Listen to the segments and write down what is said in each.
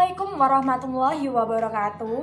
Assalamualaikum warahmatullahi wabarakatuh.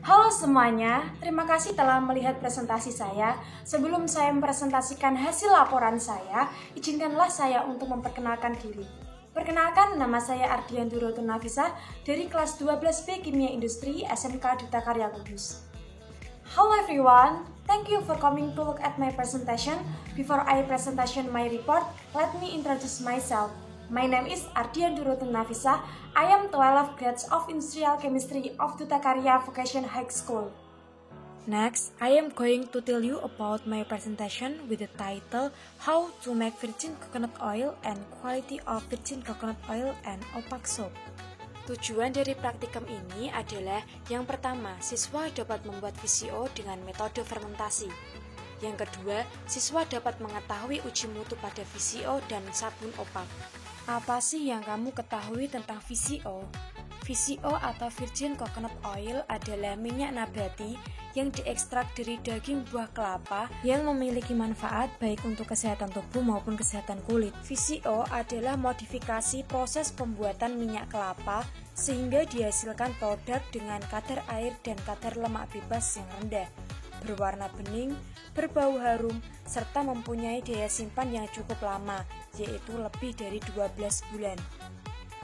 Halo semuanya, terima kasih telah melihat presentasi saya. Sebelum saya mempresentasikan hasil laporan saya, izinkanlah saya untuk memperkenalkan diri. Perkenalkan, nama saya Ardian Durotun Nafisah dari kelas 12B Kimia Industri SMK Duta Karya Kudus. Hello everyone, thank you for coming to look at my presentation. Before I presentation my report, let me introduce myself. My name is Ardian Durotun Nafisah. I am 12 grades of Industrial Chemistry of Duta Karya Vocation High School. Next, I am going to tell you about my presentation with the title How to Make Virgin Coconut Oil and Quality of Virgin Coconut Oil and Opak Soap. Tujuan dari praktikum ini adalah yang pertama, siswa dapat membuat VCO dengan metode fermentasi. Yang kedua, siswa dapat mengetahui uji mutu pada VCO dan sabun opak. Apa sih yang kamu ketahui tentang VCO? VCO atau Virgin Coconut Oil adalah minyak nabati yang diekstrak dari daging buah kelapa yang memiliki manfaat baik untuk kesehatan tubuh maupun kesehatan kulit. VCO adalah modifikasi proses pembuatan minyak kelapa sehingga dihasilkan produk dengan kadar air dan kadar lemak bebas yang rendah, berwarna bening, berbau harum, serta mempunyai daya simpan yang cukup lama, yaitu lebih dari 12 bulan.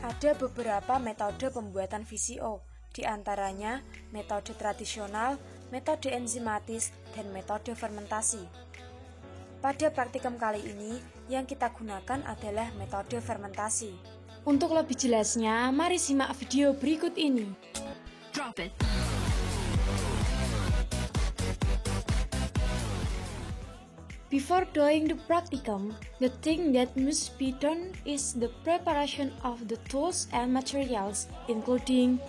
Ada beberapa metode pembuatan VCO, di antaranya metode tradisional, metode enzimatis, dan metode fermentasi. Pada praktikum kali ini, yang kita gunakan adalah metode fermentasi. Untuk lebih jelasnya, mari simak video berikut ini. Drop it. Before doing the practicum, the thing that must be done is the preparation of the tools and materials, including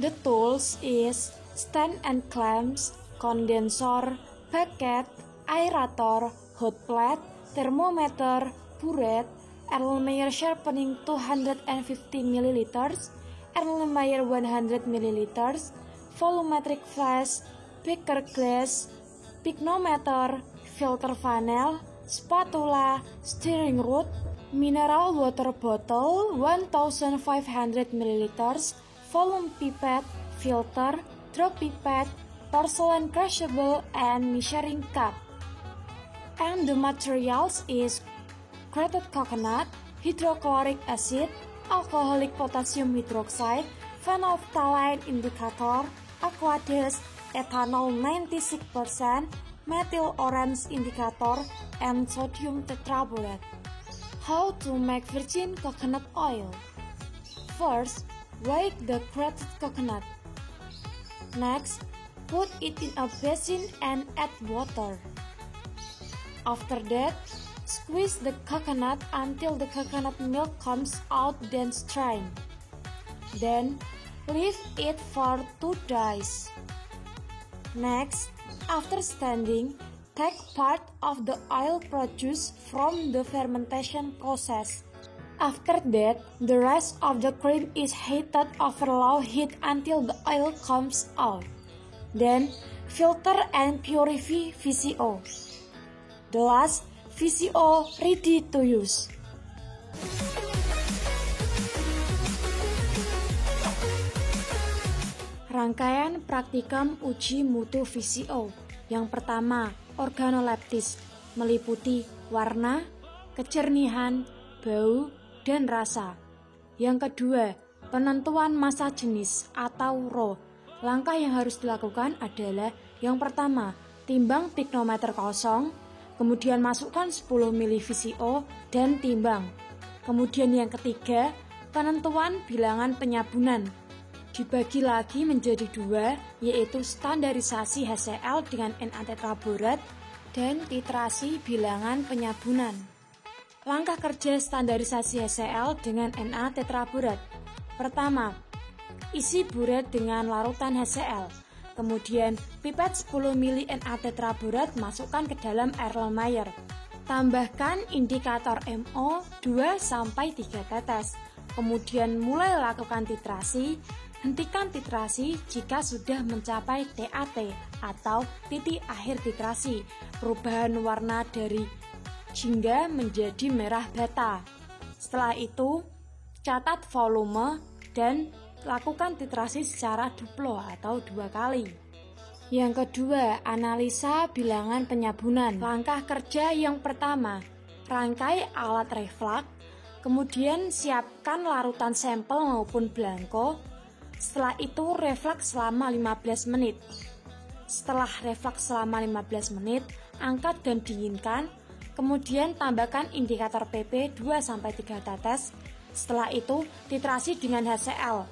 the tools is stand and clamps, condenser, bucket, aerator, hot plate, thermometer, burette, Erlenmeyer sharpening 250 ml, Erlenmeyer 100 ml, volumetric flask, beaker glass, pignometer, filter funnel, spatula, stirring rod, mineral water bottle 1500 ml, volume pipette, filter, drop pipette, porcelain crushable, and measuring cup. And the materials is grated coconut, hydrochloric acid, alcoholic potassium hydroxide, phenolphthalein indicator, aqua dust, ethanol 96%, methyl orange indicator, and sodium tetraborate. How to make virgin coconut oil? First, weigh the grated coconut. Next, put it in a basin and add water. After that, squeeze the coconut until the coconut milk comes out then strain. Then, leave it for 2 days. Next, after standing, take part of the oil produced from the fermentation process. After that, the rest of the cream is heated over low heat until the oil comes out. Then, filter and purify VCO. The last, VCO ready to use. Rangkaian praktikum uji mutu VCO. Yang pertama, organoleptis, meliputi warna, kejernihan, bau, dan rasa. Yang kedua, penentuan massa jenis atau RO. Langkah yang harus dilakukan adalah yang pertama, timbang pignometer kosong, kemudian masukkan 10 ml VCO dan timbang. Kemudian yang ketiga, penentuan bilangan penyabunan. Dibagi lagi menjadi 2, yaitu standarisasi HCl dengan Na tetraborat dan titrasi bilangan penyabunan. Langkah kerja standarisasi HCl dengan Na tetraborat. Pertama, isi buret dengan larutan HCl. Kemudian, pipet 10 ml Na tetraborat masukkan ke dalam Erlenmeyer. Tambahkan indikator MO 2-3 tetes. Kemudian mulai lakukan titrasi. Hentikan titrasi jika sudah mencapai TAT atau titik akhir titrasi, perubahan warna dari jingga menjadi merah bata. Setelah itu, catat volume dan lakukan titrasi secara duplo atau 2 kali. Yang kedua, analisa bilangan penyabunan. Langkah kerja yang pertama, rangkai alat reflux, kemudian siapkan larutan sampel maupun blanko. Setelah itu reflux selama 15 menit. Setelah reflux selama 15 menit, angkat dan dinginkan. Kemudian tambahkan indikator PP 2-3 tetes. Setelah itu titrasi dengan HCl.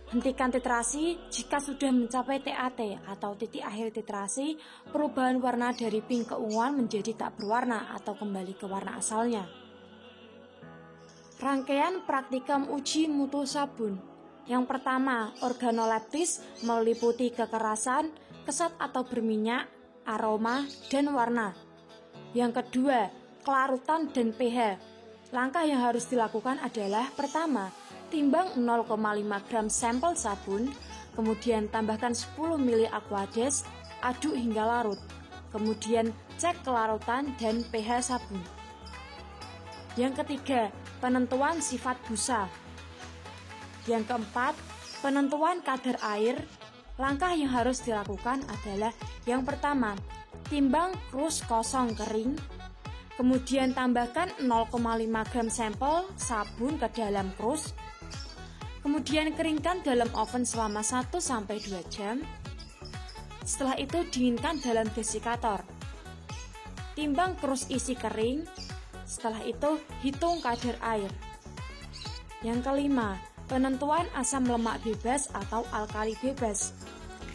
Hentikan titrasi jika sudah mencapai TAT atau titik akhir titrasi, perubahan warna dari pink keunguan menjadi tak berwarna atau kembali ke warna asalnya. Rangkaian praktikum uji mutu sabun. Yang pertama, organoleptis meliputi kekerasan, kesat atau berminyak, aroma, dan warna. Yang kedua, kelarutan dan pH. Langkah yang harus dilakukan adalah pertama, timbang 0,5 gram sampel sabun, kemudian tambahkan 10 ml Aquades, aduk hingga larut. Kemudian cek kelarutan dan pH sabun. Yang ketiga, penentuan sifat busa. Yang keempat, penentuan kadar air. Langkah yang harus dilakukan adalah yang pertama, timbang krus kosong kering, kemudian tambahkan 0,5 gram sampel sabun ke dalam krus, kemudian keringkan dalam oven selama 1-2 jam. Setelah itu dinginkan dalam desikator. Timbang krus isi kering. Setelah itu hitung kadar air. Yang kelima, penentuan asam lemak bebas atau alkali bebas.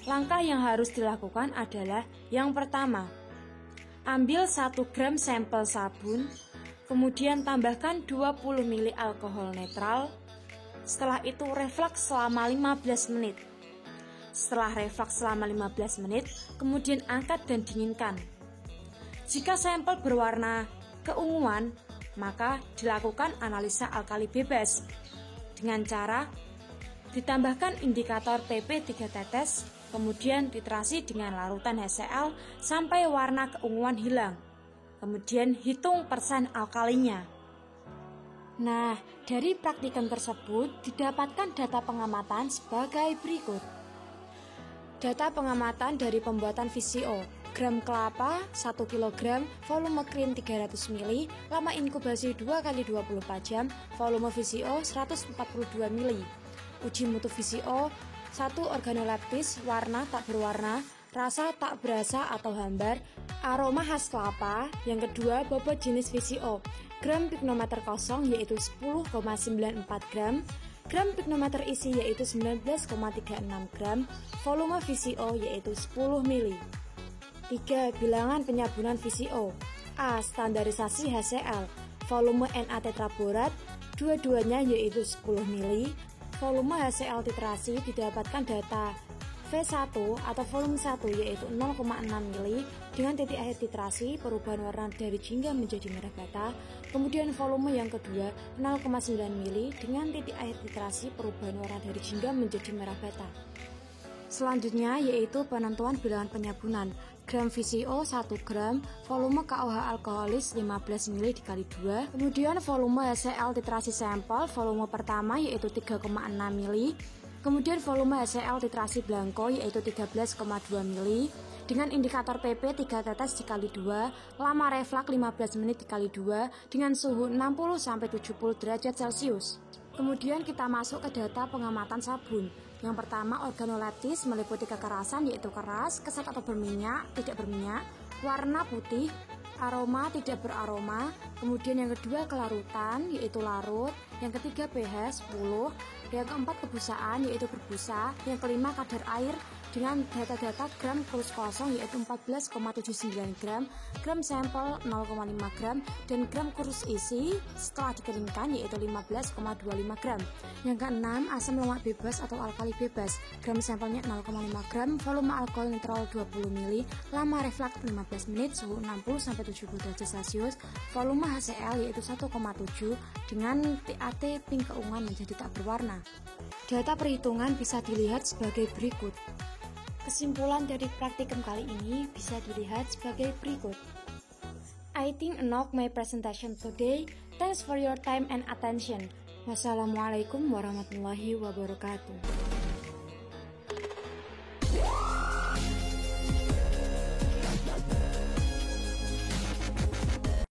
Langkah yang harus dilakukan adalah yang pertama, ambil 1 gram sampel sabun, kemudian tambahkan 20 ml alkohol netral. Setelah itu reflux selama 15 menit. Setelah reflux selama 15 menit, kemudian angkat dan dinginkan. Jika sampel berwarna keunguan, maka dilakukan analisa alkali bebas dengan cara ditambahkan indikator PP 3 tetes, kemudian titrasi dengan larutan HCl sampai warna keunguan hilang. Kemudian hitung persen alkalinya. Nah, dari praktikum tersebut didapatkan data pengamatan sebagai berikut. Data pengamatan dari pembuatan VCO. Gram kelapa 1 kg, volume krim 300 ml, lama inkubasi 2x24 jam, volume VCO 142 ml. Uji mutu VCO, 1 organoleptis, warna tak berwarna, rasa tak berasa atau hambar, aroma khas kelapa. Yang kedua, bobot jenis VCO, gram pignometer kosong yaitu 10,94 gram, gram pignometer isi yaitu 19,36 gram, volume VCO yaitu 10 ml. 3. Bilangan penyabunan VCO. A. Standarisasi HCl, volume Na tetraborat, dua-duanya yaitu 10 ml. Volume HCl titrasi didapatkan data V1 atau volume 1 yaitu 0,6 ml dengan titik akhir titrasi perubahan warna dari jingga menjadi merah bata. Kemudian volume yang kedua 0,9 ml dengan titik akhir titrasi perubahan warna dari jingga menjadi merah bata. Selanjutnya yaitu penentuan bilangan penyabunan. Gram VCO 1 gram, volume KOH alkoholis 15 ml dikali 2. Kemudian volume HCl titrasi sampel, volume pertama yaitu 3,6 ml. Kemudian volume HCl titrasi blanko yaitu 13,2 ml dengan indikator PP 3 tetes dikali 2, lama reflux 15 menit dikali 2 dengan suhu 60-70 derajat Celcius. Kemudian kita masuk ke data pengamatan sabun. Yang pertama, organoleptis meliputi kekerasan yaitu keras, kesat atau berminyak, tidak berminyak, warna putih, aroma tidak beraroma. Kemudian yang kedua kelarutan yaitu larut, yang ketiga pH 10, yang keempat kebusaan yaitu berbusa, yang kelima kadar air dengan data-data gram krus kosong yaitu 14,79 gram, gram sampel 0,5 gram, dan gram krus isi setelah dikeringkan yaitu 15,25 gram. Yang keenam, asam lemak bebas atau alkali bebas, gram sampelnya 0,5 gram, volume alkohol netral 20 ml, lama reflux 15 menit, suhu 60-70 derajat Celcius, volume HCl yaitu 1,7 dengan TAT pink keunguan menjadi tak berwarna. Data perhitungan bisa dilihat sebagai berikut. Kesimpulan dari praktikum kali ini bisa dilihat sebagai berikut. I think enough my presentation today. Thanks for your time and attention. Wassalamualaikum warahmatullahi wabarakatuh.